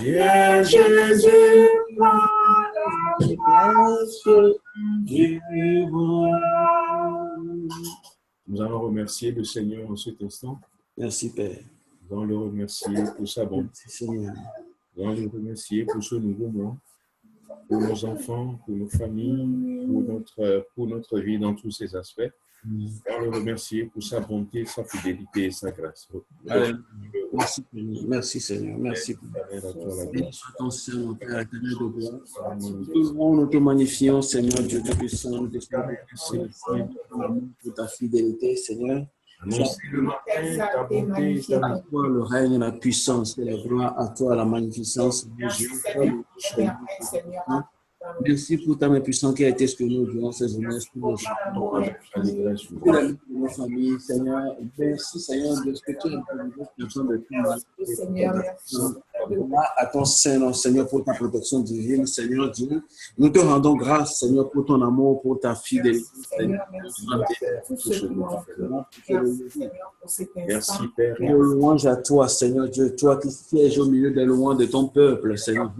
Viens Jésus, nous allons remercier le Seigneur en cet instant. Merci Père. Nous allons le remercier pour sa bonté. Merci Seigneur. Nous allons le remercier pour ce nouveau mois, pour nos enfants, pour nos familles, pour notre vie dans tous ses aspects. Nous allons le remercier pour sa bonté, sa fidélité et sa grâce. Merci, merci Seigneur. Merci pour ton Seigneur, Père éternel de gloire. Nous te magnifions, Seigneur Dieu de puissance. Nous te remercions pour ta fidélité, Seigneur. Annoncer le matin ta bonté, ta à toi le règne, la puissance et la gloire, à toi la magnificence. Merci pour ta main puissante qui a été ce que nous durant ces journées, pour nos familles, Seigneur. Merci, Seigneur, de ce que tu as besoin de tout. À ton Seigneur, Seigneur, pour ta protection divine, Seigneur Dieu. Nous te rendons grâce, Seigneur, pour ton amour, pour ta fidélité, Seigneur. Merci, Père. Louange à toi, Seigneur Dieu, toi qui sièges au milieu des louanges de ton peuple, Seigneur.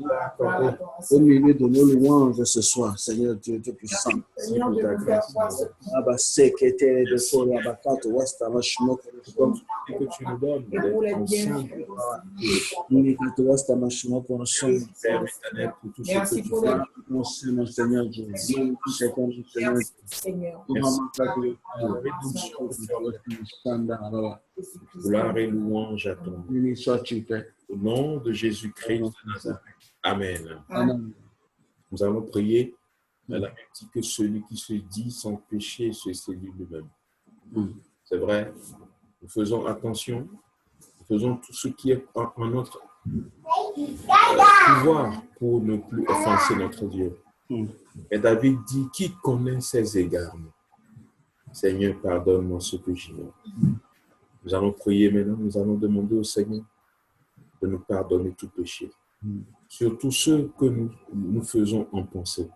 Au milieu de nos louanges ce soir, Seigneur Dieu, Dieu puissant. Seigneur, de ta grâce. Que tu nous donnes d'être ensemble. Père éternel, pour tout ce que tu fais. Merci, mon Seigneur Dieu. Gloire et louange à ton nom. Au nom de Jésus-Christ de Nazareth. Amen. Amen. Nous allons prier. Elle a dit que celui qui se dit sans péché se séduit lui-même. C'est vrai. Nous faisons attention. Nous faisons tout ce qui est en notre pouvoir pour ne plus offenser notre Dieu. Et David dit, qui connaît ses égarements? Seigneur, pardonne-moi ce que j'ignore. Nous allons prier maintenant. Nous allons demander au Seigneur de nous pardonner tout péché. Surtout ceux que nous faisons en pensée,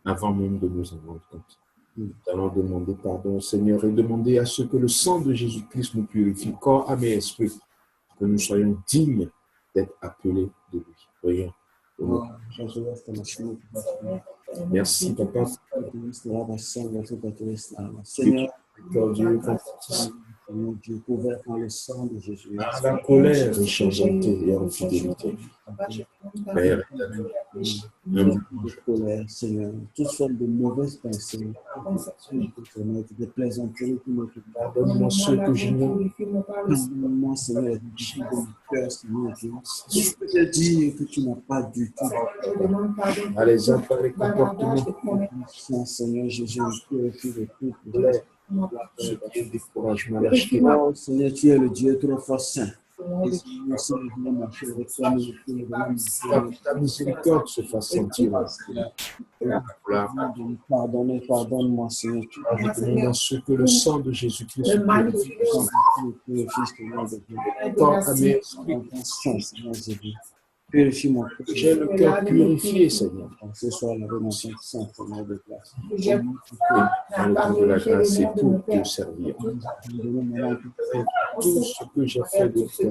avant même de nous en rendre compte. Nous allons demander pardon au Seigneur et demander à ce que le sang de Jésus-Christ nous purifie, corps, âme et esprit, que nous soyons dignes d'être appelés de lui. Prions. Merci, Papa. Seigneur, Dieu, Seigneur Dieu, couvert par le sang de Jésus. La colère est changeantée et en fidélité. Père éternel, de colère, Seigneur, toute forme de mauvaise pensée, de plaisanterie qui me pardonne-moi ce que j'ignore. Pardonne-moi, Seigneur, de mon cœur, Seigneur Dieu. Tout ce que j'ai dit que tu n'as pas du tout. À les appareils comportements. Seigneur Jésus, purifie de tout. Ce qui est découragement, oh, Seigneur, tu es le Dieu trop fort saint. Ta miséricorde se fasse sentir. Pardonne-moi, Seigneur. Dans ce que le sang de Jésus-Christ purifie mon cœur. J'ai le cœur purifié, Seigneur. Ce soir, la renaissance sainte, Seigneur de grâce. Dans le temps de la grâce et pour te servir. Tout ce que j'ai fait de faire,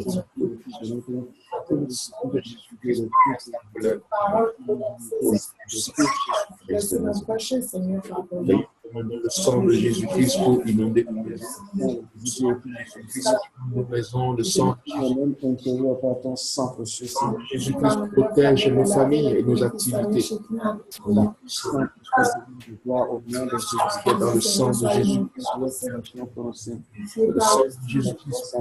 le sang de Jésus-Christ pour inonder nos maisons. Nos maisons, le sang de Jésus-Christ protège nos familles et nos activités. Dans le sang de Jésus-Christ, le sang de Jésus-Christ,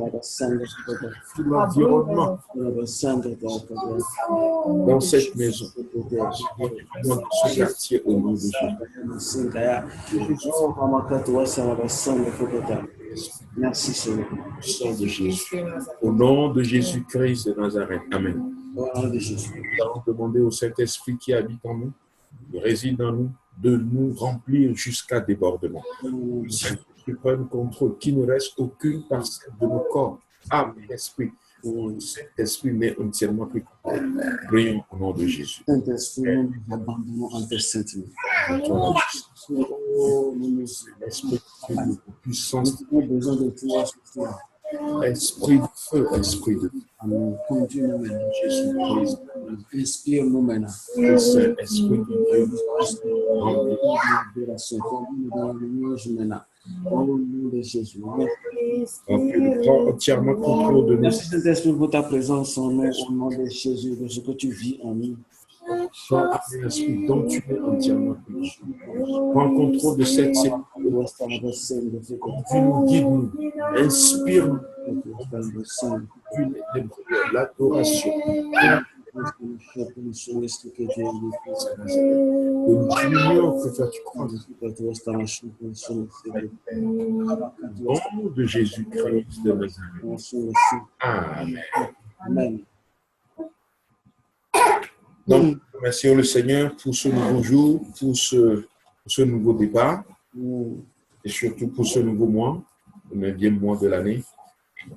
tout l'environnement dans cette maison, dans ce quartier au nom de Jésus. Merci Seigneur. Sang de Jésus. Au nom de Jésus-Christ de Nazareth. Amen. Nous allons demander au Saint-Esprit qui habite en nous, qui réside en nous, de nous remplir jusqu'à débordement. Saint-Esprit prenne contrôle, qu'il ne reste aucune parcelle de nos corps, âme et esprit. Saint-Esprit n'est entièrement pris. Prions au nom de Jésus. Saint-Esprit, nous nous abandonnons en tes saintes mains. L'Esprit de puissance, nous avons besoin de toi. Esprit de feu, esprit de Amen. Conduis-nous maintenant. Jésus-Christ. Inspire-nous maintenant. Saint-Esprit de Dieu, Conduis-nous dans l'adoration. Conduis-nous dans la louange maintenant. Au nom de Jésus. prends entièrement contrôle de nous. Merci Saint-Esprit pour ta présence en nous, au nom de Jésus, de ce que tu vis en nous. Saint-Esprit, dont tu es entièrement contrôle. Prends contrôle de cette scène. Conduis-nous, guide-nous, inspire-nous. L'adoration. L'union que toi tu crois. Au nom de Jésus-Christ de Nazareth. Amen. Amen. Donc, remercions le Seigneur pour ce nouveau jour, pour ce nouveau départ, et surtout pour ce nouveau mois, le 9e mois de l'année.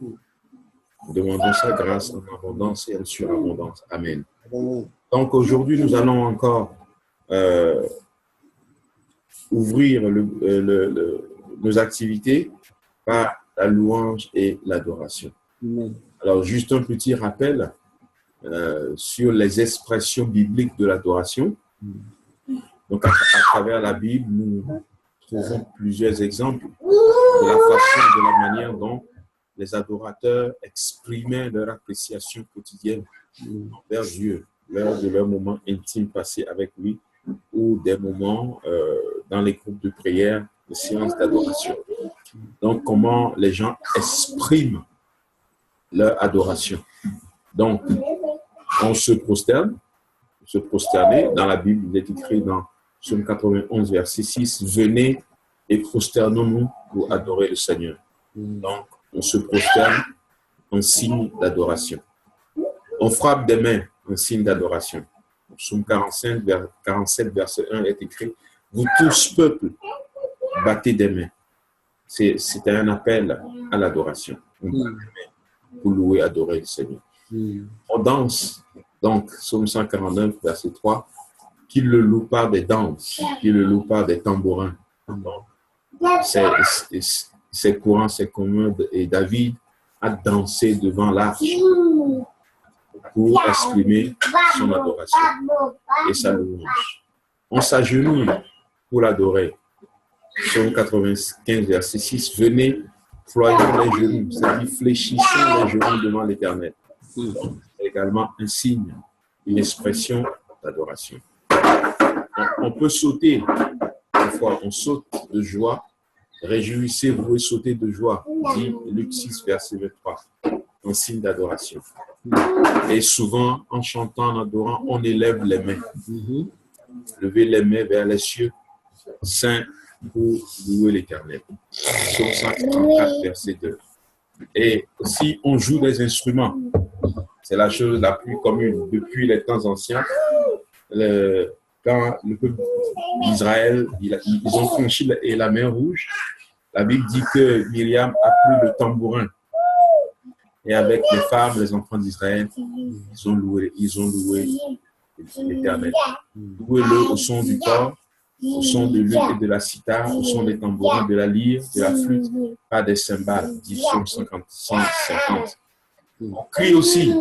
Nous demandons sa grâce en abondance et en surabondance. Amen. Donc, aujourd'hui, nous allons encore ouvrir nos activités par la louange et l'adoration. Alors, juste un petit rappel sur les expressions bibliques de l'adoration. Donc, à travers la Bible, nous trouvons plusieurs exemples de la façon, de la manière dont les adorateurs exprimaient leur appréciation quotidienne envers Dieu lors de leurs moments intimes passés avec lui ou des moments dans les groupes de prière, de séances d'adoration. Donc, comment les gens expriment leur adoration. Donc, on se prosterne, se prosterner. Dans la Bible, il est écrit dans Psaume 91, verset 6, « Venez et prosternons-nous pour adorer le Seigneur. » Donc, on se prosterne en signe d'adoration. On frappe des mains en signe d'adoration. Psaume 47, verset 1 est écrit, « Vous tous, peuple, battez des mains. » C'était un appel à l'adoration. On bat des mains pour louer, adorer le Seigneur. On danse. Donc, Psaume 149, verset 3, « Qu'il le loue par des danses, qu'il le loue par des tambourins. » C'est courant, c'est commun, et David a dansé devant l'arche pour exprimer son adoration et sa louange. On s'agenouille pour l'adorer. Psaume 95, verset 6, « Venez, ployons les genoux, c'est-à-dire fléchissons les genoux devant l'Éternel. » C'est également un signe, une expression d'adoration. On peut sauter, parfois on saute de joie. Réjouissez-vous et sautez de joie, dit Luc 6, verset 23, un signe d'adoration. Et souvent, en chantant, en adorant, on élève les mains. Levez les mains vers les cieux, saints pour louer l'Éternel. Psaume 134, verset 2. Et aussi, on joue des instruments. C'est la chose la plus commune depuis les temps anciens. Quand le peuple d'Israël, ils ont franchi la mer Rouge, la Bible dit que Myriam a pris le tambourin. Et avec les femmes, les enfants d'Israël, ils ont loué l'Éternel. Louez-le au son du cor, au son de l'ut et de la cithare, au son des tambourins, de la lyre, de la flûte, pas des cymbales, dit Psaume 150. On crie aussi.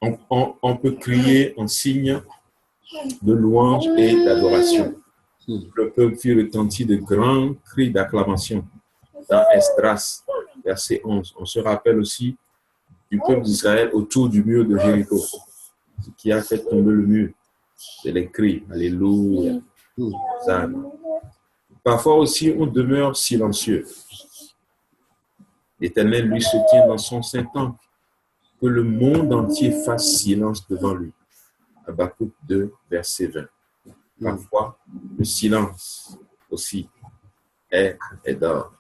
On peut crier en signe de louange et d'adoration. Le peuple fit retentir de grands cris d'acclamation dans Esdras, verset 11. On se rappelle aussi du peuple d'Israël autour du mur de Jéricho. Ce qui a fait tomber le mur, c'est les cris. Alléluia. Parfois aussi, on demeure silencieux. L'Éternel, lui, se tient dans son saint temple. Que le monde entier fasse silence devant lui. Habakkuk 2, verset 20. Parfois, le silence aussi est d'or.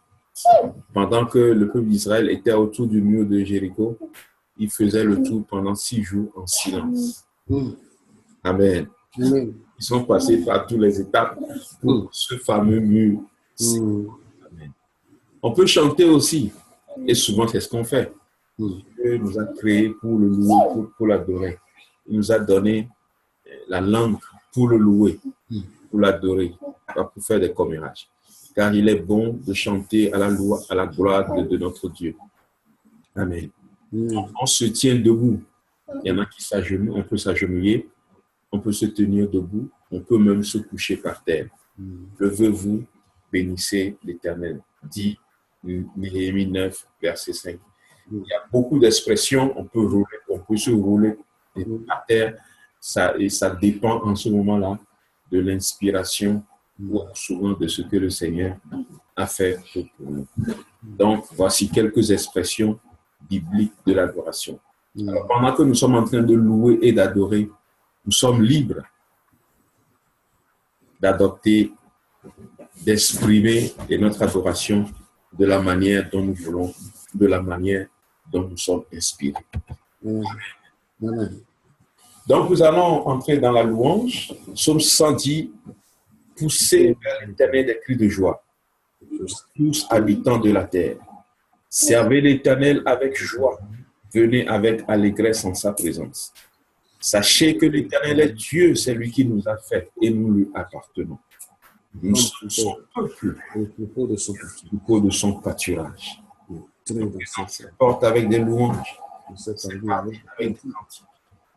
Pendant que le peuple d'Israël était autour du mur de Jéricho, il faisait le tour pendant 6 jours en silence. Amen. Ils sont passés par toutes les étapes pour ce fameux mur. Amen. On peut chanter aussi, et souvent c'est ce qu'on fait. Dieu nous a créés pour le louer, pour l'adorer. Il nous a donné la langue pour le louer, pour l'adorer, pas pour faire des commérages. car il est bon de chanter à la gloire de notre Dieu. Amen. On se tient debout. Il y en a qui s'agenouillent, on peut s'agenouiller, on peut se tenir debout, on peut même se coucher par terre. Levez-vous, bénissez l'Éternel. Dit Néhémie 9, verset 5. Il y a beaucoup d'expressions, on peut se rouler par terre, et ça dépend en ce moment-là de l'inspiration ou souvent de ce que le Seigneur a fait pour nous. Donc, voici quelques expressions bibliques de l'adoration. Alors, pendant que nous sommes en train de louer et d'adorer, nous sommes libres d'adopter, d'exprimer notre adoration de la manière dont nous voulons, de la manière dont nous sommes inspirés. Amen. Donc, nous allons entrer dans la louange. Psaume 110, poussez vers l'Éternel des cris de joie, tous habitants de la terre. Servez l'Éternel avec joie, venez avec allégresse en sa présence. Sachez que l'Éternel est Dieu, c'est lui qui nous a fait et nous lui appartenons. Nous sommes son peuple, le troupeau de son pâturage. Il porte avec des louanges, avec des cantiques.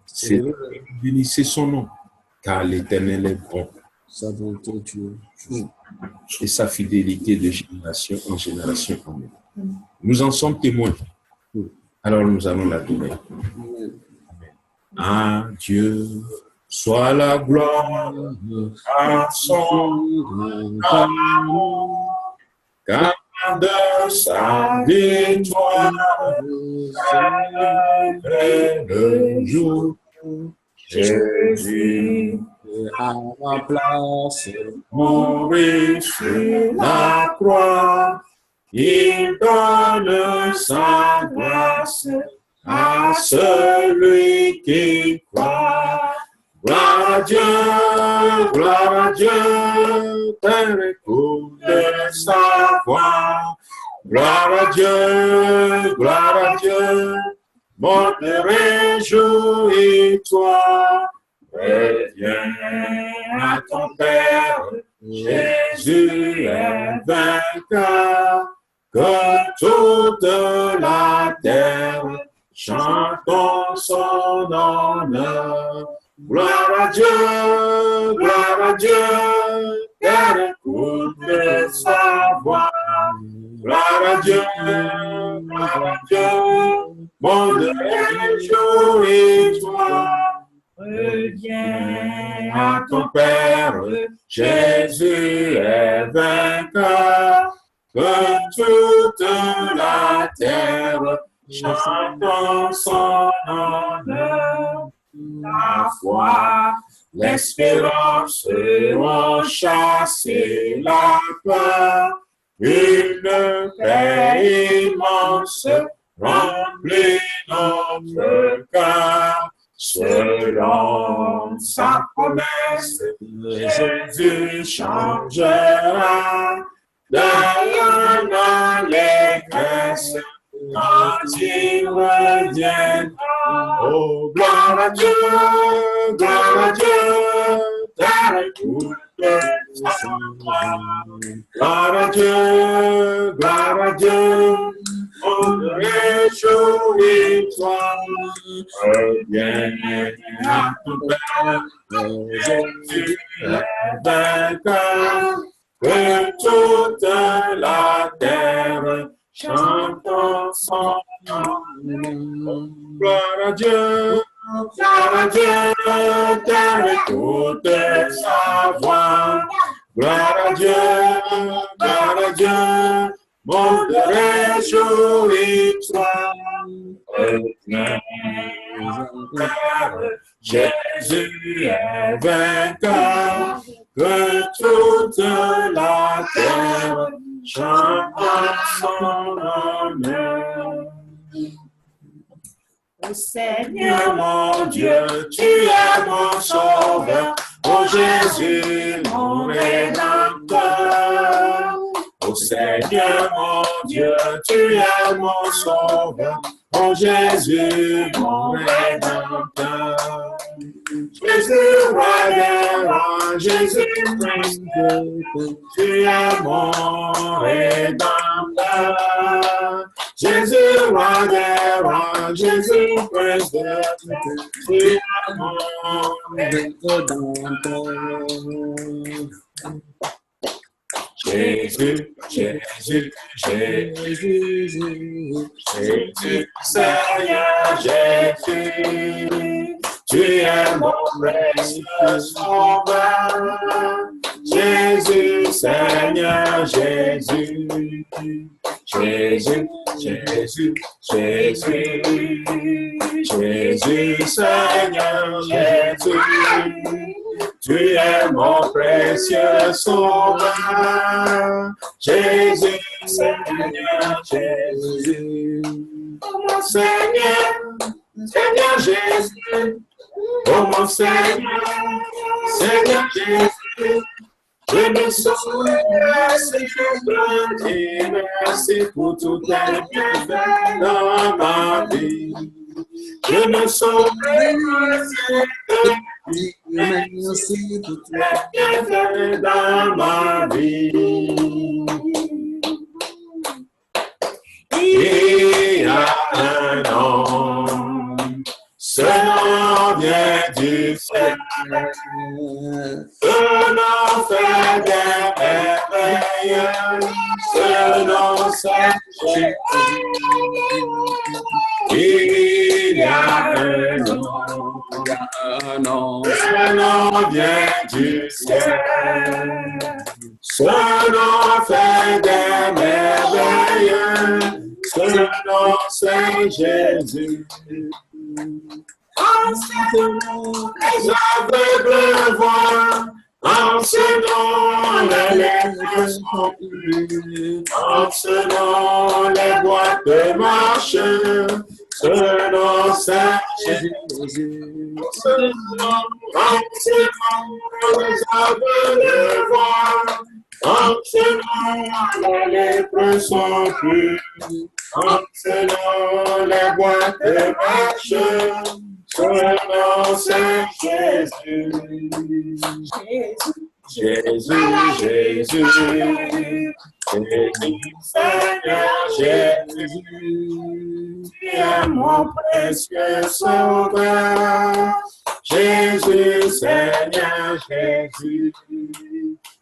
C'est bénissez son nom, car l'Éternel est bon. Sa bonté et sa fidélité de génération en génération. Amen. Nous en sommes témoins. Alors nous allons l'adorer. À Dieu soit la gloire, à son amour, car de sa victoire, le jour, Jésus à ma place, mourir sur la croix, il donne sa grâce à celui qui croit. Gloire à Dieu, Père, écoute sa voix. Gloire à Dieu, mon réjouis-toi. Reviens à ton Père, Jésus est vainqueur, que toute la terre chantons son honneur. Gloire à Dieu, Père, écoute sa voix. Gloire à Dieu, monde réjouis-toi. Reviens à ton Père, Jésus est vainqueur, que toute la terre chante son honneur. La foi, l'espérance ont chassé la peur, une paix immense remplit notre cœur. Selon sa promesse, Jésus changera d'un allégresse quand il reviendra. Oh, gloire à Dieu, Terre écoute sa voix. Gloire à Dieu, on réjouis-toi. Reviens à ton Père, Jésus est vainqueur, que toute la terre chante son nom. Gloire à Dieu, Terre écoute sa voix. Gloire à Dieu, monde réjouis-toi. Reviens à ton Père, Jésus est vainqueur, que toute la terre chante son honneur. Ô Seigneur mon Dieu, tu es mon sauveur, ô Jésus mon rédempteur. Ô Seigneur mon Dieu, tu es mon sauveur, ô Jésus mon rédempteur. Jésus, roi des rois, Jésus, prince de paix, tu es mon rédempteur. Jésus, roi des rois, Jésus, prince de paix, tu es mon rédempteur. Jésus, Jésus, Jésus, Jésus, Seigneur Jésus, tu es mon précieux sauveur. Jésus, Seigneur Jésus, Jésus, Jésus, Jésus, Jésus, Seigneur Jésus. Tu es mon précieux sauveur, Jésus, Seigneur Jésus. Oh mon Seigneur, Seigneur Jésus. Oh mon Seigneur, Seigneur Jésus. Je me sauve, merci de merci pour tout tes bienfaits dans ma vie. Je me sauve, merci pour tout tes bienfaits dans ma vie. Il y a un nom, ce nom vient du Seigneur. Ce nom fait des merveilles, ce nom c'est Jésus. Il y a un nom, ce nom vient du ciel. Ce nom fait des merveilles, ce nom c'est Jésus. En ce nom, les aveugles voient. En ce nom, les lèvres sont plus. En ce nom, les boîtes marchent. Ce nom, c'est Jésus. En ce nom, les aveugles voient. En ce nom, les lèvres sont plus. En ce nom, les boîtes marchent. Ce nom, c'est Jésus. Jésus, Jésus, Jésus, Seigneur Jésus, tu es mon précieux sauveur. Jésus, Seigneur Jésus,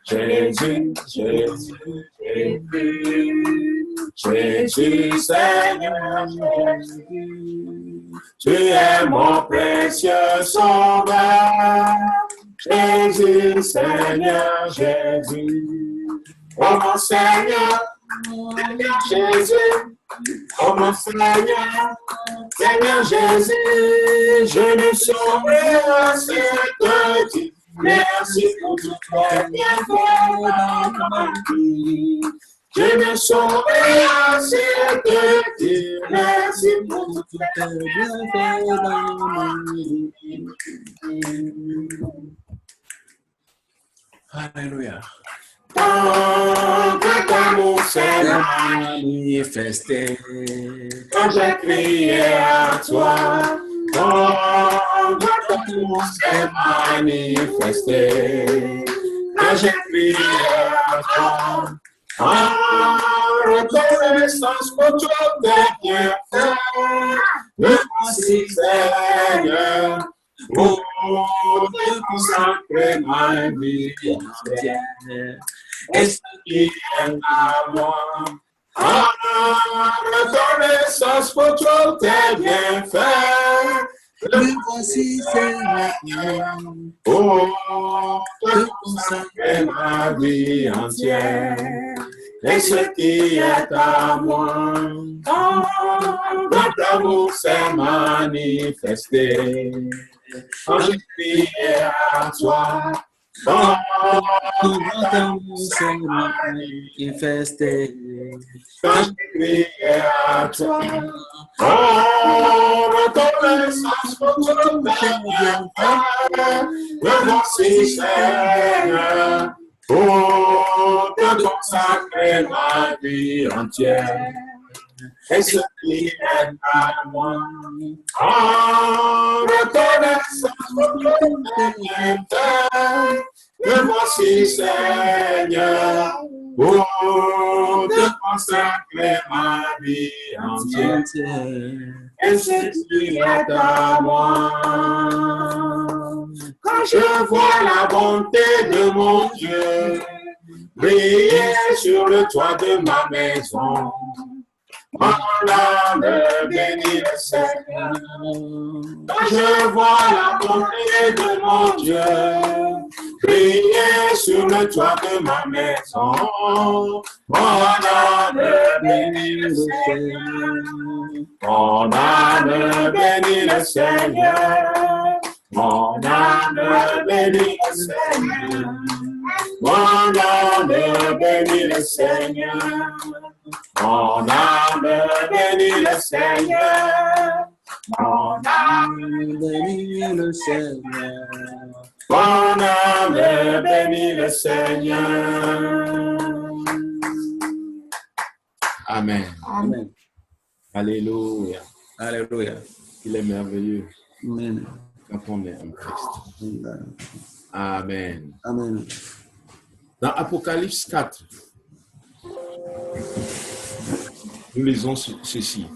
Jésus, Jésus, Jésus, Jésus, Seigneur Jésus, tu es mon précieux sauveur. Jésus, Seigneur Jésus, oh mon Seigneur, Seigneur Jésus, oh mon Seigneur, Seigneur Jésus, je ne saurais assez te dire merci pour tout tes bienfaits dans ma vie. Je ne saurais assez te dire merci pour tout tes bienfaits dans ma vie. Alléluia. Quand ton amour s'est manifesté, quand j'ai crié à toi, quand ton amour s'est manifesté, quand j'ai crié à toi, en reconnaissance pour tous tes bienfaits, me voici Seigneur, pour te consacrer ma vie entière, et ce qui est à moi. En reconnaissance pour tous tes bienfaits, me voici Seigneur, pour te consacrer ma vie entière, et ce qui est à moi. Quand l'amour s'est manifesté, quand j'ai crié à toi, quand l'amour s'est manifesté, quand j'ai crié à toi, oh, reconnaissance pour tout tes bienfaits, me voici Seigneur, pour te consacrer ma vie entière, Esprit est à moi. En reconnaissance me voici, Seigneur, pour te consacrer ma vie entière. Esprit est à moi. Quand je vois la bonté de mon Dieu briller sur le toit de ma maison, mon âme bénit le Seigneur. Quand je vois la bonté de mon Dieu briller sur le toit de ma maison, mon âme bénit le Seigneur. Mon âme bénit le Seigneur. Mon âme bénit le Seigneur. Mon âme bénit le Seigneur. Mon âme bénit le Seigneur. Mon âme bénit le Seigneur. Mon âme bénit le Seigneur. Amen. Amen. Alléluia. Alléluia. Il est merveilleux. Amen. Quand on est en Christ. Amen. Amen. Dans Apocalypse 4, nous lisons ceci.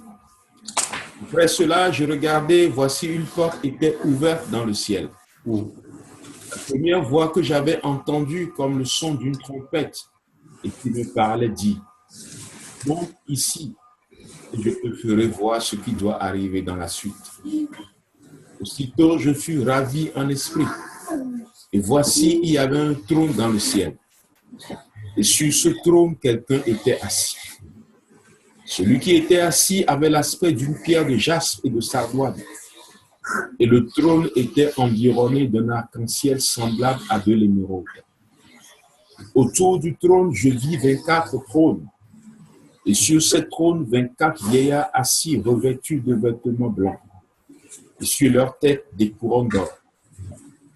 Après cela, je regardais, voici une porte était ouverte dans le ciel. La première voix que j'avais entendue comme le son d'une trompette et qui me parlait dit, monte ici et je te ferai voir ce qui doit arriver dans la suite. Aussitôt, je fus ravi en esprit. Et voici, il y avait un trône dans le ciel. Et sur ce trône, quelqu'un était assis. Celui qui était assis avait l'aspect d'une pierre de jaspe et de sardoine. Et le trône était environné d'un arc-en-ciel semblable à de l'émeraude. Autour du trône, je vis 24 trônes. Et sur ces trônes, 24 vieillards assis revêtus de vêtements blancs. Et sur leur tête, des couronnes d'or.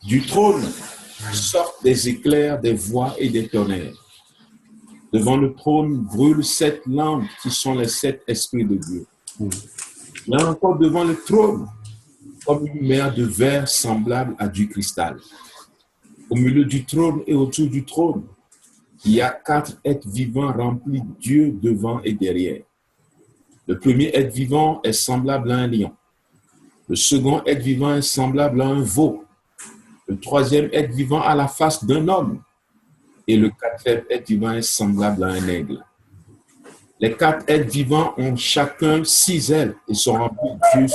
Du trône sortent des éclairs, des voix et des tonnerres. Devant le trône brûlent 7 lampes qui sont les 7 esprits de Dieu. Là encore devant le trône, comme une mer de verre semblable à du cristal. Au milieu du trône et autour du trône, il y a 4 êtres vivants remplis d'yeux devant et derrière. Le premier être vivant est semblable à un lion. Le second être vivant est semblable à un veau. Le troisième être vivant a la face d'un homme. Et le quatrième être vivant est semblable à un aigle. Les 4 êtres vivants ont chacun 6 ailes et sont remplis d'yeux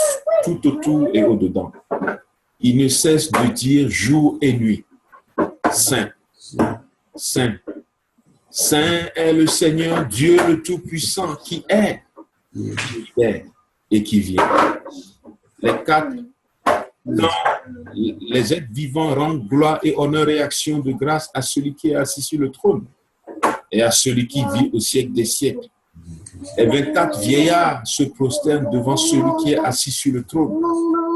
tout autour et au-dedans. Ils ne cessent de dire jour et nuit, Saint, Saint, Saint est le Seigneur Dieu le Tout-Puissant qui est et qui vient. Les 4 quand les êtres vivants rendent gloire et honneur et action de grâce à celui qui est assis sur le trône et à celui qui vit au siècle des siècles. Les 24 vieillards se prosternent devant celui qui est assis sur le trône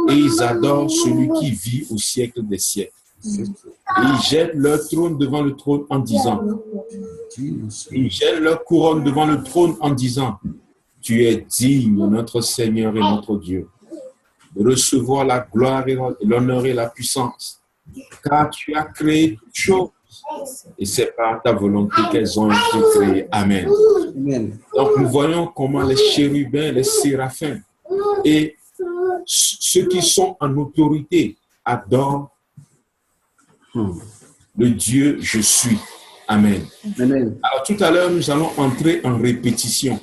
et ils adorent celui qui vit au siècle des siècles. Et ils jettent leur trône devant le trône en disant, ils jettent leur couronne devant le trône en disant, tu es digne, notre Seigneur et notre Dieu, de recevoir la gloire et l'honneur et la puissance, car tu as créé toutes choses et c'est par ta volonté qu'elles ont été créées. Amen. Amen. Donc nous voyons comment les chérubins, les séraphins et ceux qui sont en autorité adorent le Dieu je suis. Amen. Amen. Alors tout à l'heure, nous allons entrer en répétition.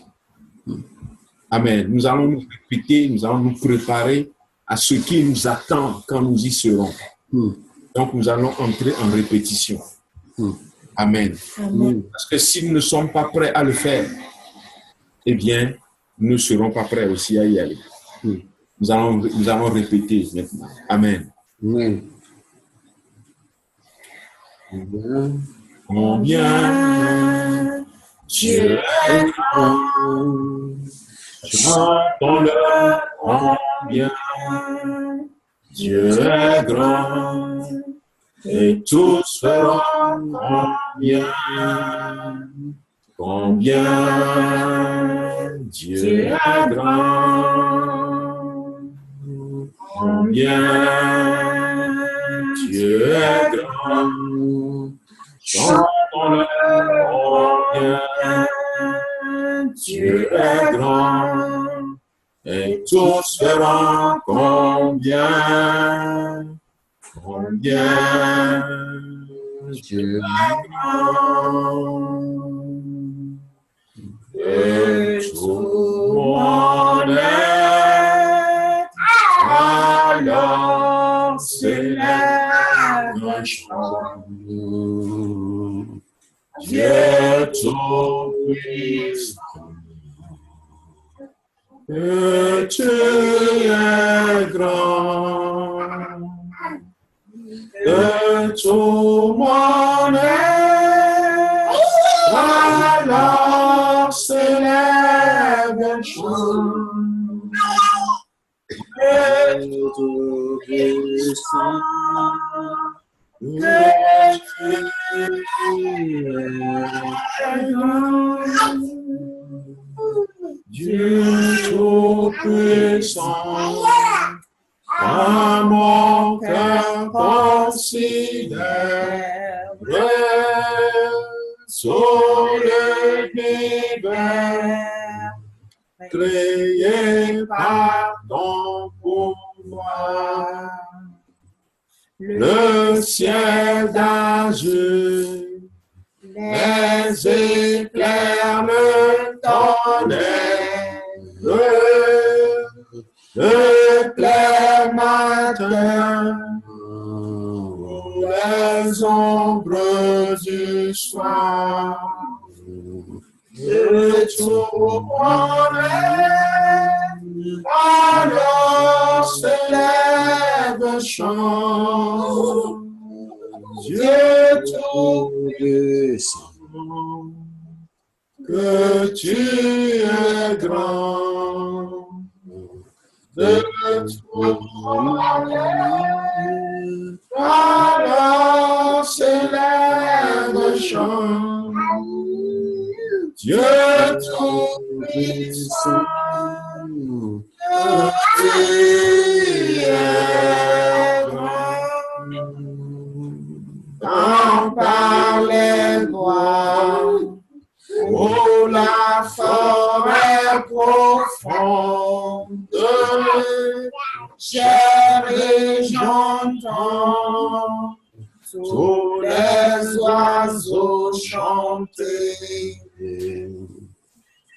Amen. Nous allons nous répéter, nous allons nous préparer à ce qui nous attend quand nous y serons. Donc nous allons entrer en répétition. Amen. Amen. Parce que si nous ne sommes pas prêts à le faire, eh bien, nous ne serons pas prêts aussi à y aller. Nous allons répéter maintenant. Amen. Amen. Combien Dieu est grand, chantons-le, combien Dieu est grand, et tous feront combien Combien Dieu est grand, combien Dieu est grand, chantons-le, combien Dieu est grand, et tous verront combien Dieu est grand. Et tout le monde est alors célèbre un chant. Dieu tout-puissant, que tu es grand, que tout le monde est alors célèbre un chant. Dieu tout-puissant, que tu es grand. Dieu tout-puissant, à mon cœur considère sur l'univers, créé par ton pouvoir. Le ciel d'azur, les éclairs, le tonnerre, le clair matin, les ombres du soir, et tout mon être, alors s'élève chant. Dieu tout-puissant, que tu es grand, de tout mon être, alors s'élève chant. Dieu tout-puissant, que tu es grand. Quand par les bois, oh la forêt profonde, chérie, j'entends tous les oiseaux chanter.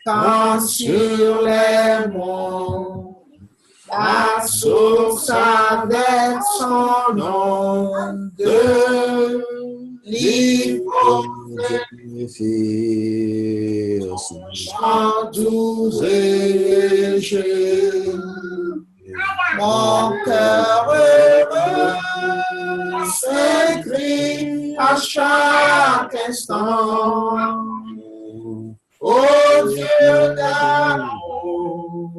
Quand sur les monts, la source avec son onde, l'hypocrisie, chant doux et léger, mon cœur heureux s'écrie à chaque instant. Ô Dieu d'amour,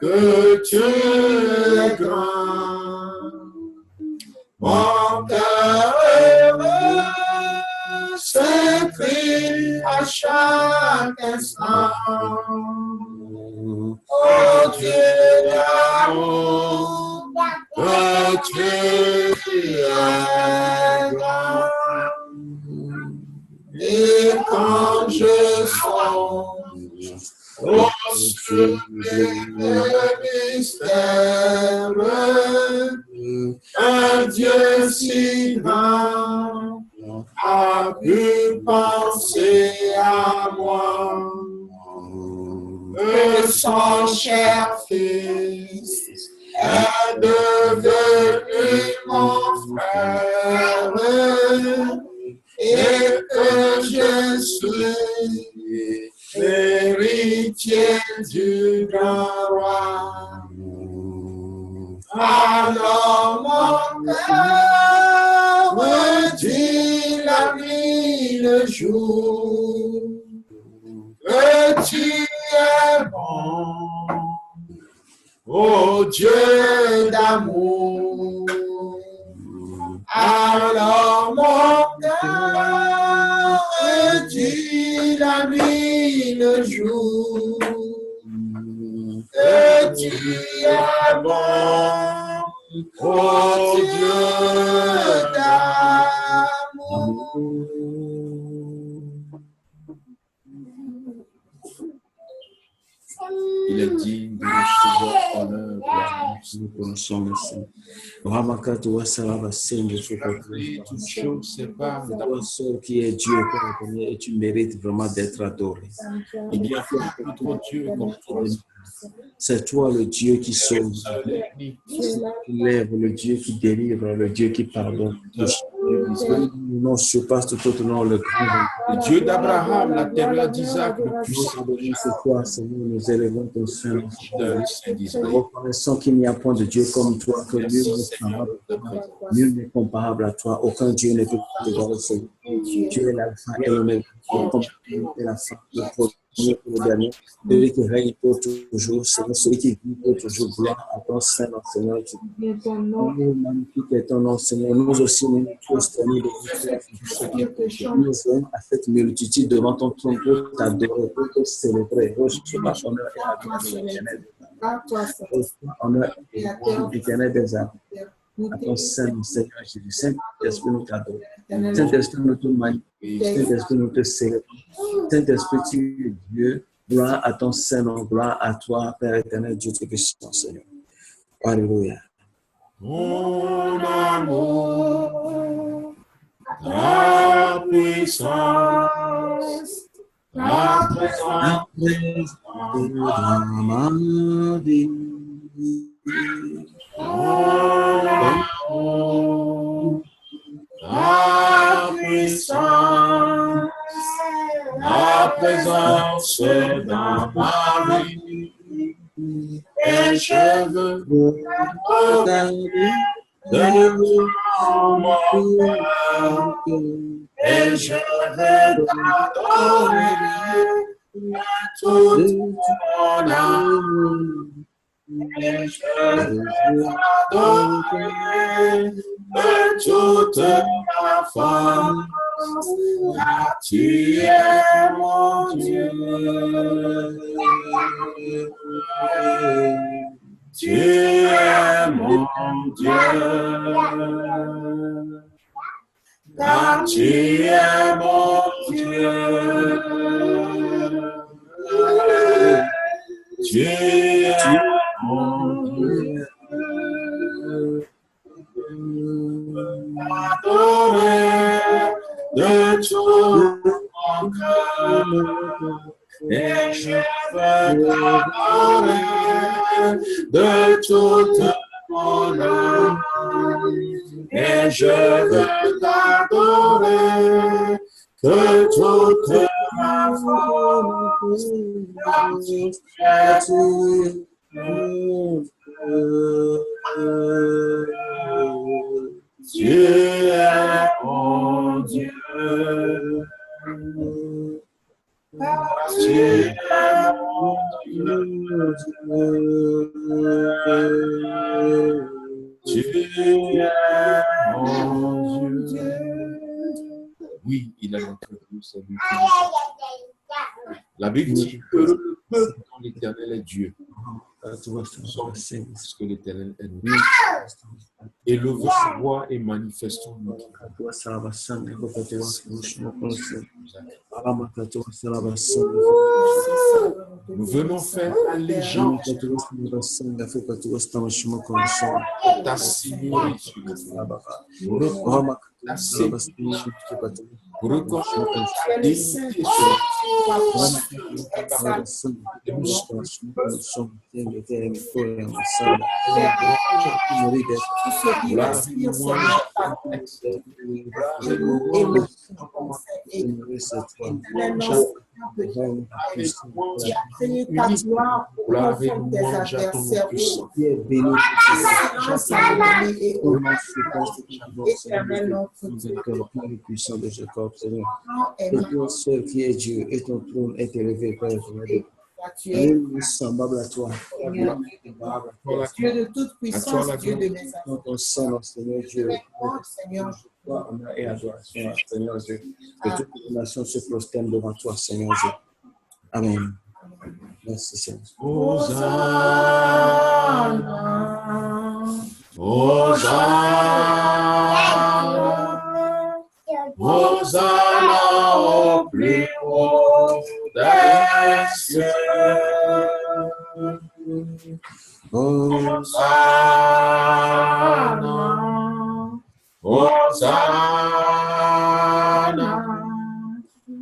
que tu es grand, mon cœur heureux s'écrie à chaque instant. Oh Dieu d'amour, que tu es grand. Et quand je songe au sublime mystère, un Dieu si grand a pu penser à moi, que son cher fils est devenu mon frère, et que je suis l'héritier du grand roi. Alors mon cœur me dit la nuit, le jour, que tu es bon, ô Dieu d'amour. Alors mon cœur me dit es bon, oh Dieu d'amour. Il est digne de recevoir honneur, gloire. Nous connaissons le Seigneur. Ramakato Wasalaba Seigneur, je Et toute chose sépare de ta toi seul qui est Dieu, et tu mérites vraiment d'être adoré. Il n'y a pas d'autre Dieu comme toi. C'est toi le Dieu qui sauve, qui lève, le Dieu qui délivre, le Dieu qui pardonne. Le nom surpasse tout autre nom, le grand. Le Dieu d'Abraham, la terre d'Isaac, le Nous puissant adorons ce toi, Seigneur, nous élevons ton Saint. le Saint d'Israël. Reconnaissons qu'il n'y a point de Dieu comme toi, que nul n'est comparable à toi, aucun Dieu ne peut te voir, Seigneur. Tu es l'alpha et l'oméga, et la fin, le premier et le dernier, celui qui règne pour toujours, Seigneur, celui qui vit pour toujours. Gloire à ton Saint-Nom, Seigneur. Magnifique est ton nom, Seigneur. Nous aussi, nous prosternons nous sommes à cette multitude devant ton trône pour t'adorer, pour te célébrer. Reçois honneur et adoration éternelle. Honneur et éternel des âmes. À ton Saint-Nom, Seigneur Jésus. Saint-Esprit, nous t'adorons. Saint-Esprit, nous te magnifions. Saint-Esprit, nous te célébrons. Saint-Esprit, tu es Dieu. Gloire à ton Saint-Nom. Gloire à toi, Père éternel, Dieu Tout-Puissant, Seigneur. Alléluia. Mon amour, ta puissance, ta présence dans ma vie. mon amour, ta puissance, ta présence dans ma vie. Et je veux de tout mon cœur, et je veux t'adorer de tout mon âme, et je veux t'adorer de toute ma force, car tu es mon Dieu. Tu es mon Dieu, car tu es mon Dieu. Tu es mon Dieu. Adoré de tout mon cœur, et je veux t'adorer de toute mon âme, et je veux t'adorer de toute ma force, car tu es mon Dieu. Tu es mon Dieu. Tu es mon Dieu. Oui, il a notre Dieu, c'est lui qui nous sauve. La Bible dit que le peuple dont l'Éternel est Dieu. Nous sommes parce que l'Éternel est nous. Élevons sa voix et manifestons-nous. Nous venons faire allégeance ta Seigneurie sur notre ta Seigneurie reconnaître ta dignité le puissant de Jacob, Seigneur. C'est toi seul qui est Dieu et ton trône est élevé, Père éternel. Nul n'est semblable à toi. Dieu de toute puissance, Dieu de mes Dans ton sang, Seigneur Dieu. Toi, honneur et adoration, Seigneur Dieu. Que toutes les nations se prosternent devant toi, Seigneur Dieu. Amen. Merci, Seigneur. Hosanna, Hosanna, Hosanna au plus haut des cieux. Hosanna, Hosanna,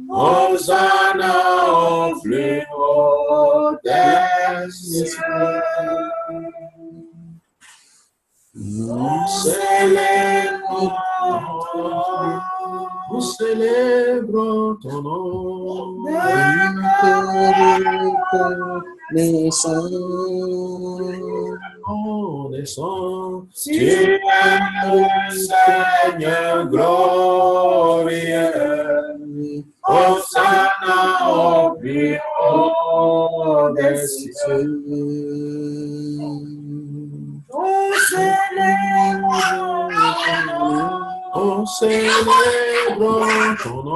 Hosanna au plus haut des cieux. Nous célébrons ton nom. Naissant, tu es le Seigneur glorieux. Hosanna au plus haut des cieux. On célèbre ton nom.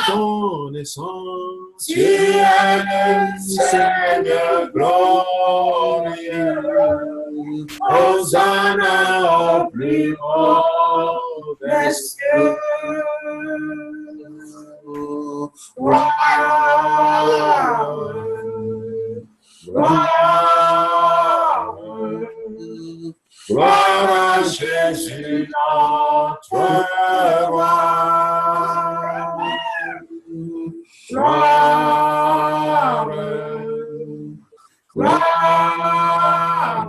Reconnaissance, tu es le Seigneur glorieux. Hosanna au plus haut des cieux. Gloire à Jésus notre roi. Gloire, gloire,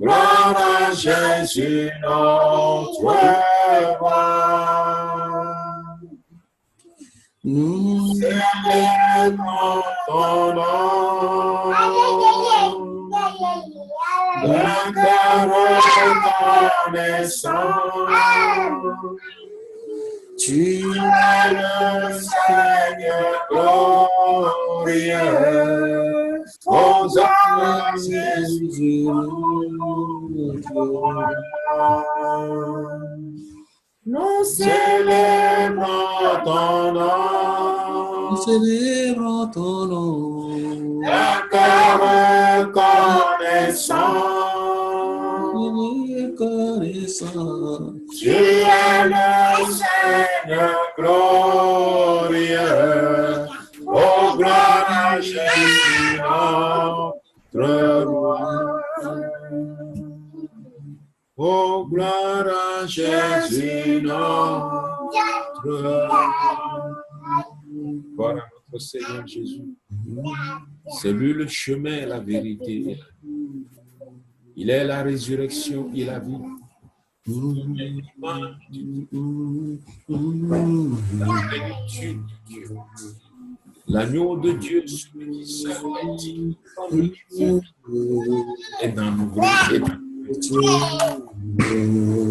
gloire à Jésus notre roi. Nous célébrons ton nom. Reconnaissant, tu es le Seigneur glorieux. Hosanna Jésus. Nous célébrons ton nom. Nous célébrons ton nom. Reconnaissant, tu es le Seigneur glorieux. Oh, gloire à Jésus notre roi. Oh, gloire à Jésus notre roi. Voilà notre Seigneur Jésus. C'est lui le chemin, la vérité et la vie. Il est la résurrection et la vie. Il est l'image de Dieu. L'agneau de Dieu, celui qui s'appelle est dans nos vies. Il est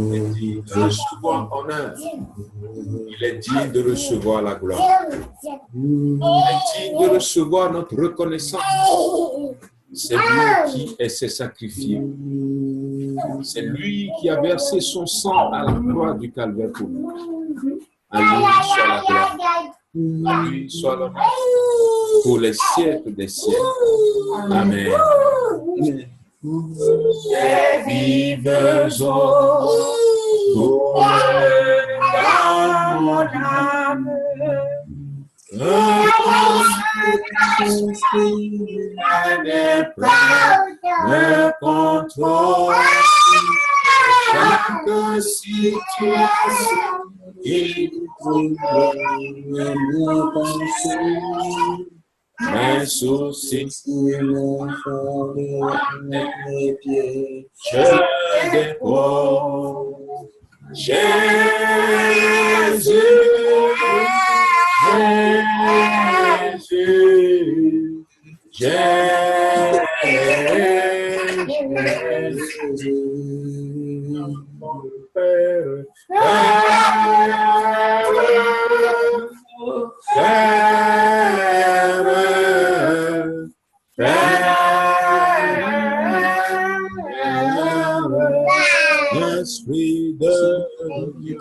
digne de recevoir honneur. Il est digne de recevoir la gloire. Il est digne de recevoir notre reconnaissance. C'est lui qui s'est sacrifié. C'est lui qui a versé son sang à la croix du Calvaire pour nous. À lui soit la gloire. À lui soit l'honneur pour les siècles des siècles. Amen. Et vives eaux, dans mon âme, le contrôle, chaque situation qui mes soucis, je dépose Jésus, Jésus, Jésus, Père, Esprit de Dieu,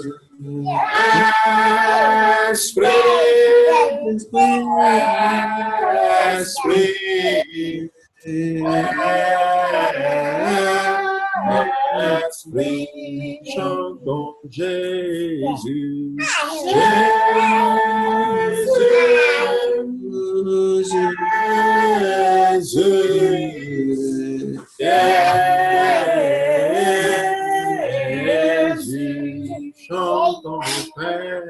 Esprit, chantons Jésus, Jésus, Jésus, chantons Père.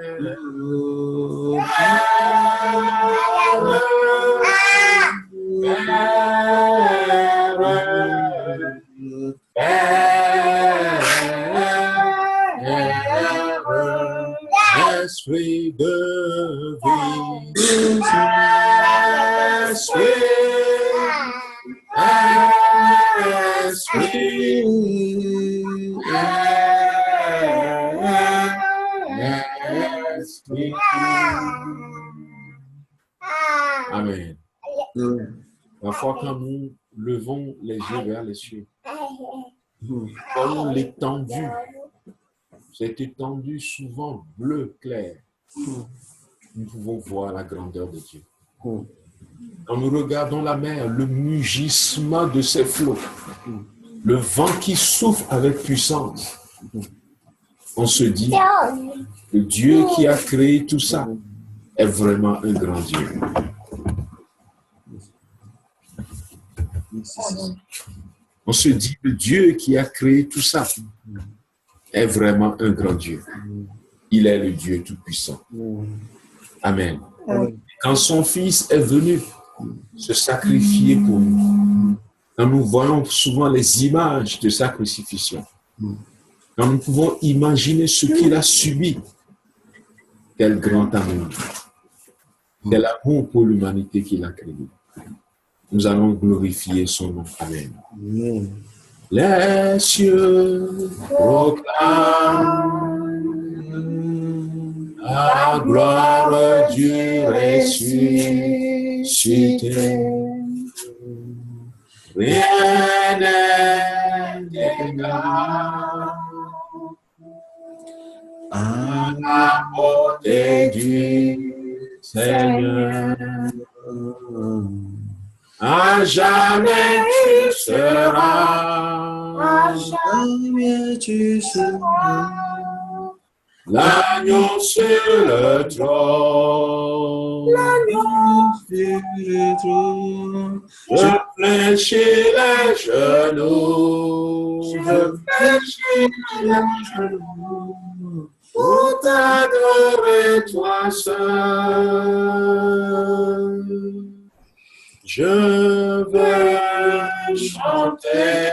Esprit de vie, esprit. Amen. Parfois, quand nous levons les yeux vers les cieux, voyons l'étendue. Cette étendue souvent bleu clair. Nous pouvons voir la grandeur de Dieu. Quand nous regardons la mer, le mugissement de ses flots, le vent qui souffle avec puissance, on se dit, le Dieu qui a créé tout ça est vraiment un grand Dieu. On se dit, le Dieu qui a créé tout ça est vraiment un grand Dieu. Il est le Dieu tout-puissant. Amen. Quand son Fils est venu se sacrifier pour nous, quand nous voyons souvent les images de sa crucifixion, quand nous pouvons imaginer ce qu'il a subi, quel grand amour, quel amour pour l'humanité qu'il a créé. Nous allons glorifier son nom. Amen. Les cieux proclament la gloire du ressuscité. Rien n'est égal à la beauté du Seigneur. À jamais tu seras, À jamais tu seras l'agneau sur le trône. sur le trône. Je fléchis les genoux, je fléchis les genoux pour t'adorer toi seul. Je veux chanter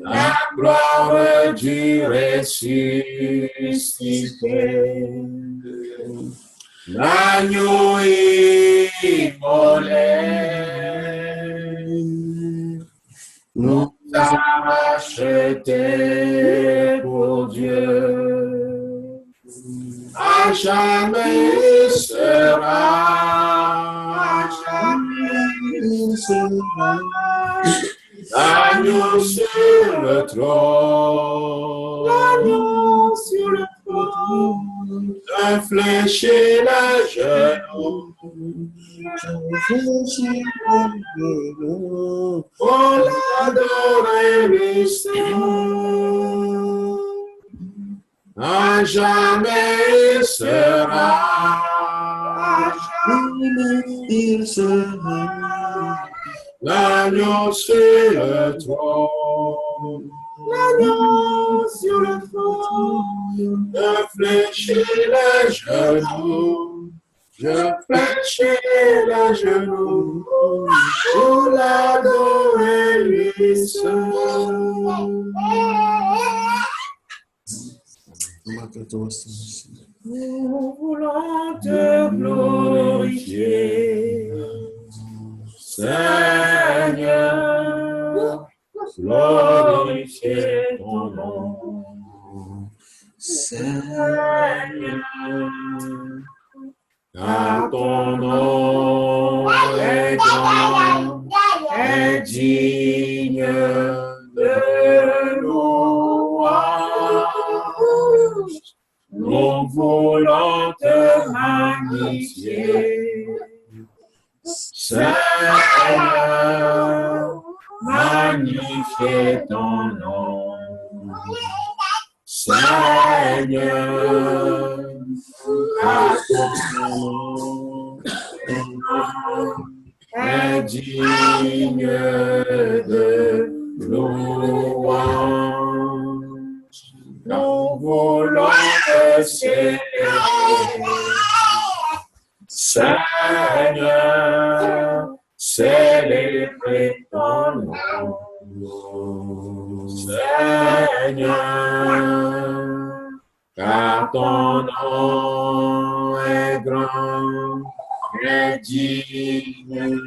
la gloire du ressuscité. L'agneau immolé nous a rachetés pour Dieu. À jamais il sera, à jamais il sera l'agneau sur le trône. L'agneau sur le trône. Je fléchis les genoux, je fléchis les genoux pour l'adorer lui seul. À jamais il sera, à jamais il sera l'agneau sur le trône. L'agneau sur le trône. Je fléchis les genoux, je fléchis les genoux pour l'adorer lui seul. Nous voulons te glorifier, Seigneur, glorifier ton nom, Seigneur, car ton nom est grand, est digne de louange. Nous voulons te te magnifier. Seigneur, magnifier ton nom. Seigneur, à ton nom est digne de louange. Nous voulons te célébrer. Seigneur, célébrer ton nom. Seigneur, car ton nom est grand et digne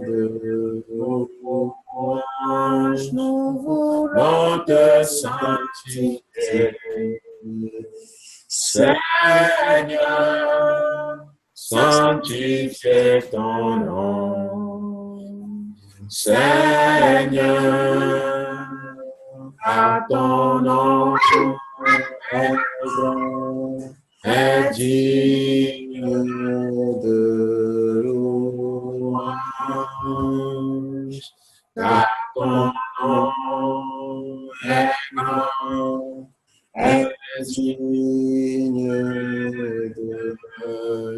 de louange. Nous voulons te sanctifier. Seigneur, sanctifier ton nom. Seigneur, à ton nom est grand et digne de louange. À ton nom est grand et digne de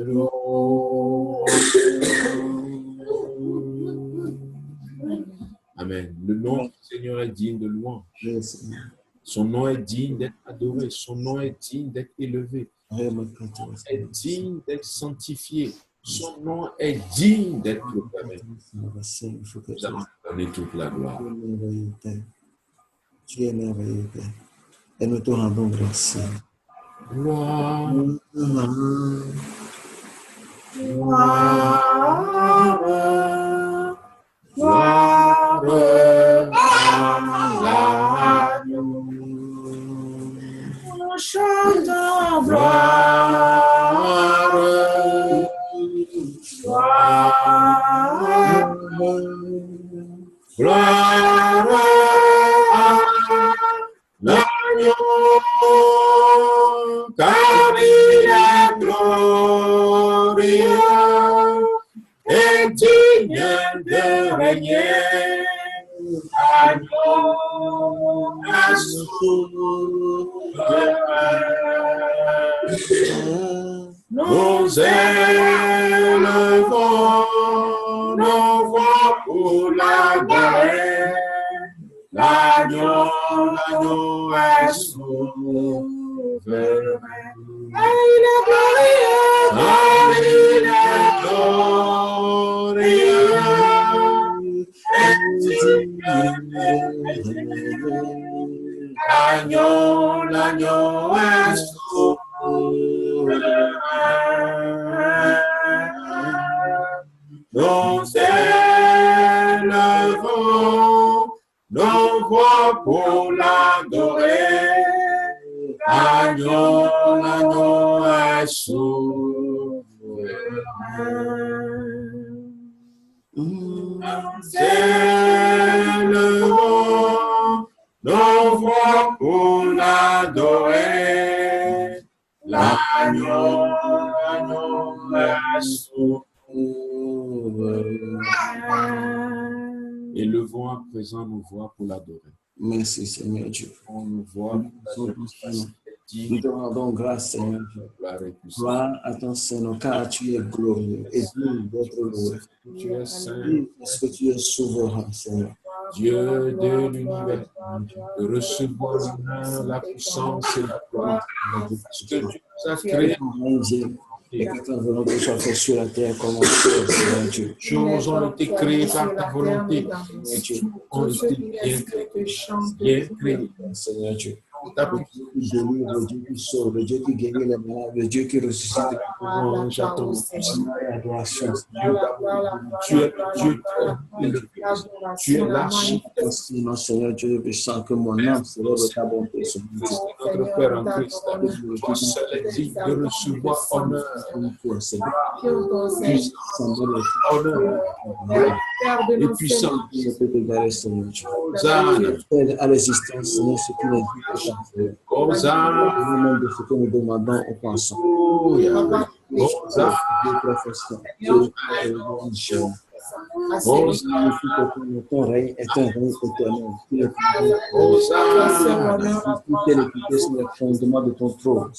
louange. Amen. Le nom du Seigneur est digne de louange. Son nom est digne d'être adoré. Son nom est digne d'être élevé. Est digne d'être sanctifié. Son nom est digne d'être proclamé. Nous allons donner toute la gloire. Tu es merveilleux, Père. Et nous te rendons grâce. Gloire. Gloire. Gloire à l'agneau. Nous chantons gloire. Gloire. Gloire à l'agneau, car il est glorieux et digne de régner. Agneau à souverain. Nous élevons nos voix pour l'adorer. L'agneau est souverain. Il est glorieux, il est glorieux. L'agneau est souverain. Nous élevons nos voix pour l'adorer. L'agneau est souverain. Nous élevons nos voix pour l'adorer. L'agneau est souverain. Élevons à présent nos voix pour l'adorer. Merci, Seigneur Dieu. Nos voix pour l'adorer. Nous te rendons grâce, Seigneur Dieu. Gloire à ton Seigneur, car tu es glorieux et digne d'être loué. Tu es saint. Parce que tu es souverain, Seigneur. Dieu de l'univers, de recevoir l'honneur, la puissance et la gloire. Ce que tu nous as créé. Et que ta volonté soit faite sur la terre comme au ciel, Seigneur Dieu. Choses ont été créées par ta volonté. Et Dieu ont été bien créées, Seigneur Dieu. Ta Le Dieu qui délivre, le Dieu qui sauve, le Dieu qui guérit les malades, le Dieu qui ressuscite. j'attends. Adoration. Tu es Dieu, tu es l'archi. Merci, Seigneur Dieu, je sens que mon âme se lève ta bonté. Notre Père en Christ, toi seul est digne de recevoir honneur, et puissance. Je peux te garder, Seigneur Dieu. Hosanna. À l'existence, Seigneur, ce qui n'est pas l'adoration. Nous-mêmes de ce que nous demandons ou pensons. Ton règne est un règne éternel. Toute l'équité sur le fondement de ton trône.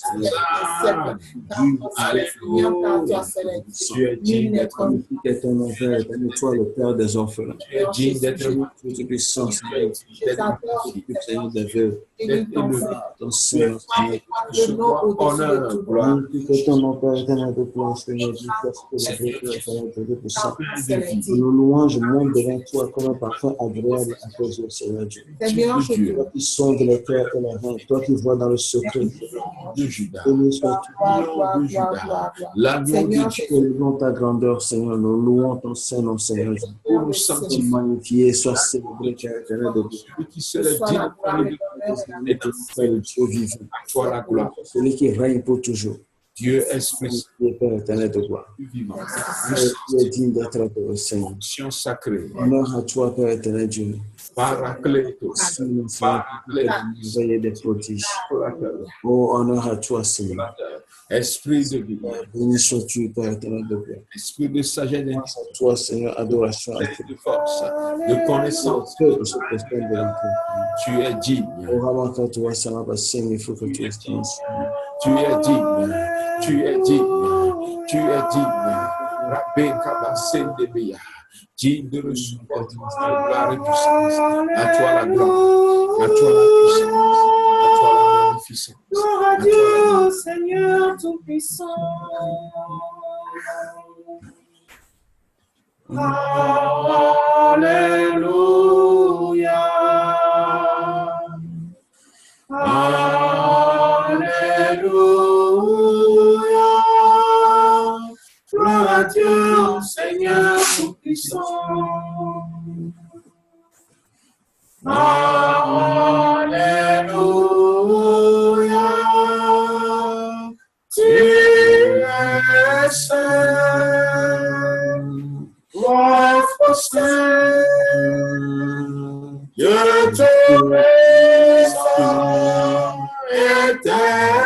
Tu es digne d'être magnifique ton nom, Père éternel, toi le Père des orphelins. Tu es digne d'être toute puissance, Seigneur des veuves. Ton Seigneur, honneur, gloire. Que ton nom, Père éternel, de gloire, Seigneur, nos louanges montent devant toi comme un parfum agréable à tes yeux, Seigneur Dieu. Toi qui sondes les cœurs et les reins, toi qui vois dans le secret de Judas. L'agneau de Dieu, élevons ta grandeur, Seigneur, nous louons ton Saint-Nom, Seigneur Dieu. Nous sommes magnifiés, sois célébré, Père éternel de Dieu. Qui serait digne de Dieu vivant. Toi la gloire. Celui qui règne pour toujours. Dieu Esprit, Père éternel de gloire. Tu es digne d'être adoré, Seigneur. Sacré. Honneur à toi, Père éternel Dieu. Paraclétos. Veillez des prodiges. Oh, honneur à toi, Seigneur. Esprit de vie. Béni sois-tu, Père éternel de gloire. Esprit de sagesse à toi, Seigneur. Adoration à toi. De force, de connaissance. Tu es digne. Oh, avant toi, ça va passer, il faut que tu restes ensemble. Tu es digne. Tu es digne. Tu es digne. Rabbe Kabasen de Béa. Digne de recevoir la gloire et puissance. À toi la gloire. À toi la puissance. À toi la magnificence. Gloire à Dieu, Seigneur Tout-Puissant. Alléluia. Alléluia. Gloire à Dieu, Seigneur Tout-Puissant. Alléluia. Tu es saint, roi saint. Je te bénis, éternel.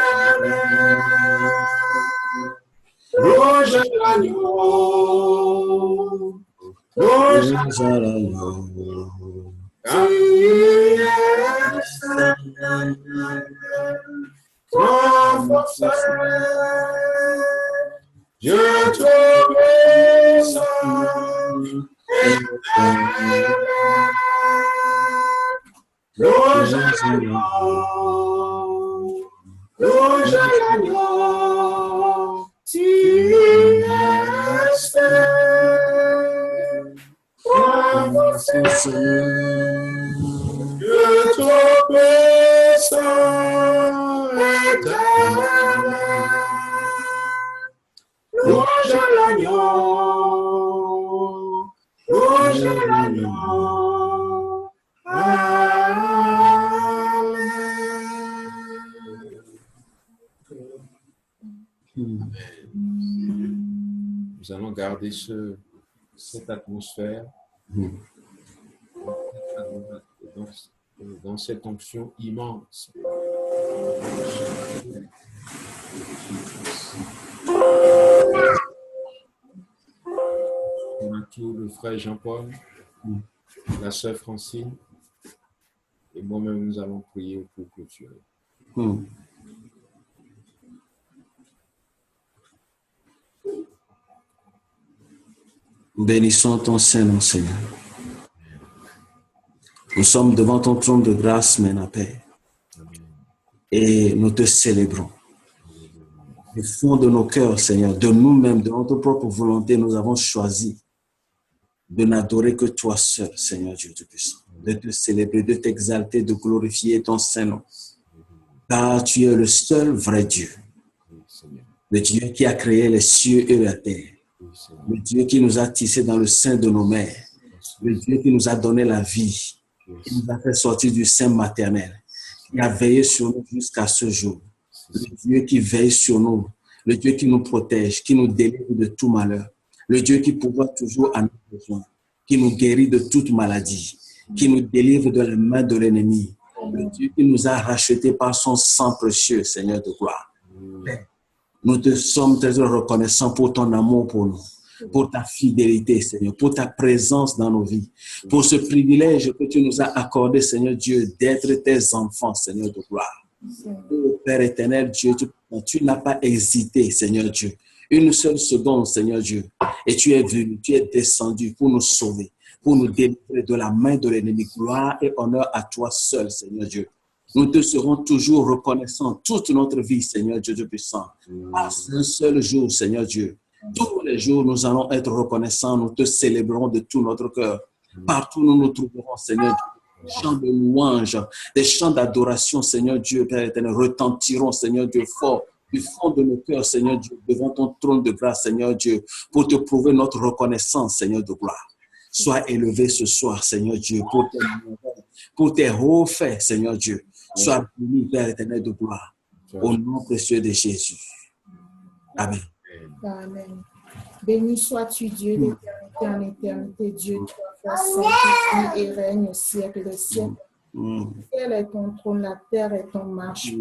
Louange à l'agneau, louange à l'agneau. Tu es saint, roi saint. Je te bénis, éternel. Louange à l'agneau, louange à l'agneau. Tu es saint, roi saint. Je te bénis, éternel. Louange à l'agneau, louange à l'agneau. Nous allons garder cette atmosphère dans cette onction immense. On a tout le frère Jean-Paul, la sœur Francine et moi-même, nous allons prier pour clôturer. Bénissons ton Saint-Nom, Seigneur. Nous sommes devant ton trône de grâce, mon Père, et nous te célébrons. Du fond de nos cœurs, Seigneur, de nous-mêmes, de notre propre volonté, nous avons choisi de n'adorer que toi seul, Seigneur Dieu Tout-Puissant, de te célébrer, de t'exalter, de glorifier ton Saint-Nom. Car tu es le seul vrai Dieu, le Dieu qui a créé les cieux et la terre, le Dieu qui nous a tissés dans le sein de nos mères, le Dieu qui nous a donné la vie, qui nous a fait sortir du sein maternel, qui a veillé sur nous jusqu'à ce jour, le Dieu qui veille sur nous, le Dieu qui nous protège, qui nous délivre de tout malheur, le Dieu qui pourvoit toujours à nos besoins, qui nous guérit de toute maladie, qui nous délivre de la main de l'ennemi, Le Dieu qui nous a rachetés par son sang précieux, Seigneur de gloire. Nous te sommes très reconnaissants pour ton amour pour nous, pour ta fidélité, Seigneur, pour ta présence dans nos vies, pour ce privilège que tu nous as accordé, Seigneur Dieu, d'être tes enfants, Seigneur de gloire. Oh, Père éternel, Dieu, tu n'as pas hésité, Seigneur Dieu. Une seule seconde, Seigneur Dieu, et tu es venu, tu es descendu pour nous sauver, pour nous délivrer de la main de l'ennemi. Gloire et honneur à toi seul, Seigneur Dieu. Nous te serons toujours reconnaissants toute notre vie, Seigneur Dieu puissant. À un seul jour, Seigneur Dieu. Tous les jours, nous allons être reconnaissants. Nous te célébrerons de tout notre cœur. Partout nous nous trouverons, Seigneur Dieu. Des chants de louange, des chants d'adoration, Seigneur Dieu, Père éternel, retentiront, Seigneur Dieu, fort du fond de nos cœurs, Seigneur Dieu, devant ton trône de grâce, Seigneur Dieu, pour te prouver notre reconnaissance, Seigneur de gloire. Sois élevé ce soir, Seigneur Dieu, pour tes hauts faits, Seigneur Dieu. Sois béni, Père éternel de gloire, au nom précieux de Jésus. Amen. Amen. Béni sois-tu, Dieu d'éternité en éternité, Dieu, toi, saint et règne au siècle des siècles. Ciel est ton trône, la terre est ton marche.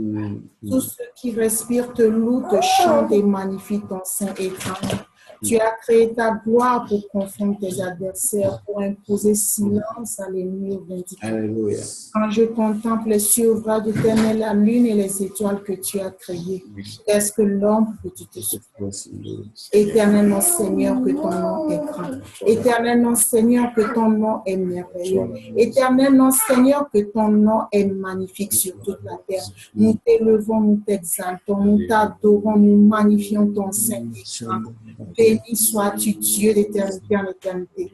Tous ceux qui respirent te louent, te chantent et magnifient ton saint éternel. Tu as créé ta gloire pour confondre tes adversaires, pour imposer silence à l'ennemi vindicateur. Quand je contemple les cieux ouvrés d'éternel, la lune et les étoiles que tu as créées, est-ce que l'homme peut te souffrir? Éternellement, Seigneur, que ton nom est grand. Éternellement, Seigneur, que ton nom est merveilleux. Éternellement, Seigneur, que ton nom est magnifique sur toute la terre. Nous t'élevons, nous t'exaltons, nous t'adorons, nous magnifions ton saint éternel. Béni sois-tu, Dieu d'éternité en éternité.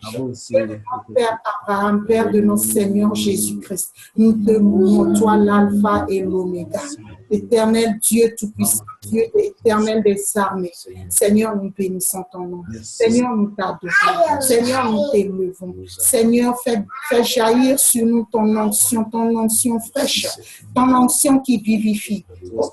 Père Abraham, Père de notre Seigneur Jésus-Christ, nous te louons, toi l'alpha et l'oméga. Éternel Dieu Tout-Puissant, Dieu éternel des armées. Seigneur, nous bénissons ton nom. Seigneur, nous t'adorons. Seigneur, nous t'élevons. Seigneur, fais jaillir sur nous ton onction fraîche, ton onction qui vivifie,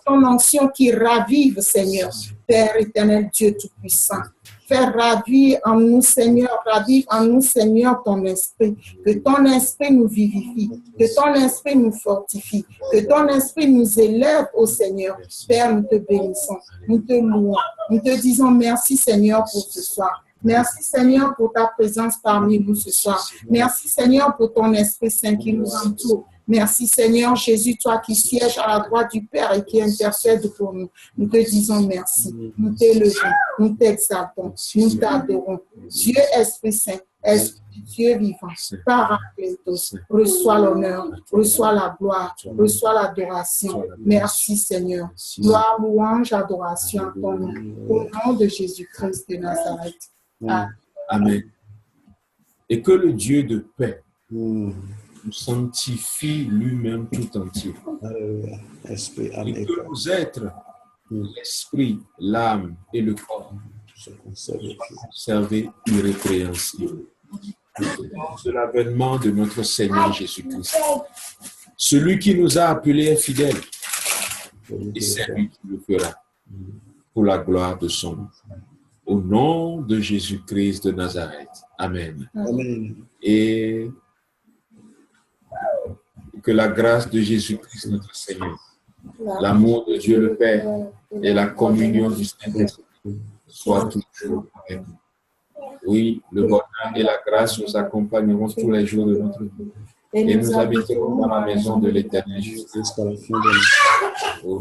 ton onction qui ravive, Seigneur. Père éternel Dieu Tout-Puissant, fais ravir en nous, Seigneur, ravive en nous, Seigneur, ton esprit. Que ton esprit nous vivifie, que ton esprit nous fortifie, que ton esprit nous élève, ô Seigneur. Père, nous te bénissons, nous te louons, nous te disons merci, Seigneur, pour ce soir. Merci, Seigneur, pour ta présence parmi nous ce soir. Merci, Seigneur, pour ton Esprit Saint qui nous entoure. Merci, Seigneur Jésus, toi qui sièges à la droite du Père et qui intercède pour nous. Nous te disons merci. Nous t'élevons, nous t'exaltons, nous t'adorons. Dieu Esprit Saint, Esprit Dieu vivant, Paraclétos, reçois l'honneur, reçois la gloire, reçois l'adoration. Merci, Seigneur. Gloire, louange, adoration à ton nom. Au nom de Jésus-Christ de Nazareth. Amen. Et que le Dieu de paix nous sanctifie lui-même tout entier. Et que nos êtres, l'esprit, l'âme et le corps soient conservés irrépréhensibles de l'avènement de notre Seigneur Jésus-Christ. Celui qui nous a appelés est fidèle et c'est lui qui le fera pour la gloire de son nom. Au nom de Jésus-Christ de Nazareth. Amen. Amen. Et que la grâce de Jésus-Christ, notre Seigneur, l'amour de Dieu le Père et la communion du Saint-Esprit soient toujours avec nous. Oui, le bonheur et la grâce nous accompagneront tous les jours de notre vie. Et nous habiterons dans la maison de l'Éternel jusqu'à la fin de l'année.